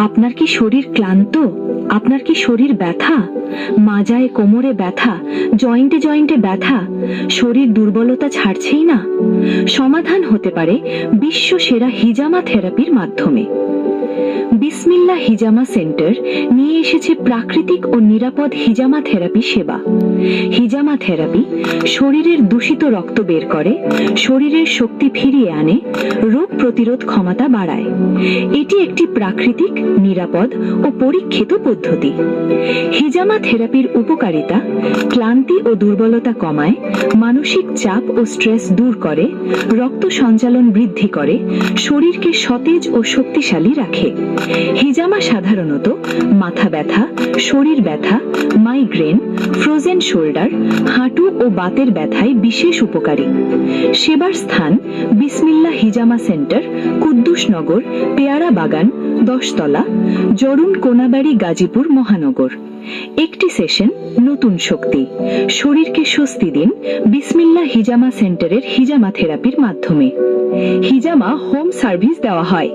আপনার কি শরীর ক্লান্ত? আপনার কি শরীর ব্যথা? মাজায় কোমরে ব্যথা, জয়েন্টে জয়েন্টে ব্যথা, শরীর দুর্বলতা ছাড়ছেই না? সমাধান হতে পারে বিশ্ব সেরা হিজামা থেরাপির মাধ্যমে। বিসমিল্লাহ হিজামা সেন্টার নিয়ে এসেছে প্রাকৃতিক ও নিরাপদ হিজামা থেরাপি সেবা। হিজামা থেরাপি শরীরের দূষিত রক্ত বের করে, শরীরের শক্তি ফিরিয়ে আনে, রোগ প্রতিরোধ ক্ষমতা বাড়ায়। এটি একটি প্রাকৃতিক, নিরাপদ ও পরীক্ষিত পদ্ধতি। হিজামা থেরাপির উপকারিতা: ক্লান্তি ও দুর্বলতা কমায়, মানসিক চাপ ও স্ট্রেস দূর করে, রক্ত সঞ্চালন বৃদ্ধি করে, শরীরকে সতেজ ও শক্তিশালী রাখে। হিজামা সাধারণত মাথা ব্যথা, শরীর ব্যথা, মাইগ্রেন, ফ্রোজেন শোল্ডার, হাঁটু ও বাতের ব্যথায় বিশেষ উপকারী। সেবার স্থান: বিসমিল্লাহ হিজামা সেন্টার, কুদ্দুসনগর, পেয়ারা বাগান, 10 তলা, জরুন কোনাবাড়ি, গাজীপুর মহানগর। একটি সেশন, নতুন শক্তি। শরীরকে স্বস্তি দিন বিসমিল্লাহ হিজামা সেন্টারের হিজামা থেরাপির মাধ্যমে। হিজামা হোম সার্ভিস দেওয়া হয়।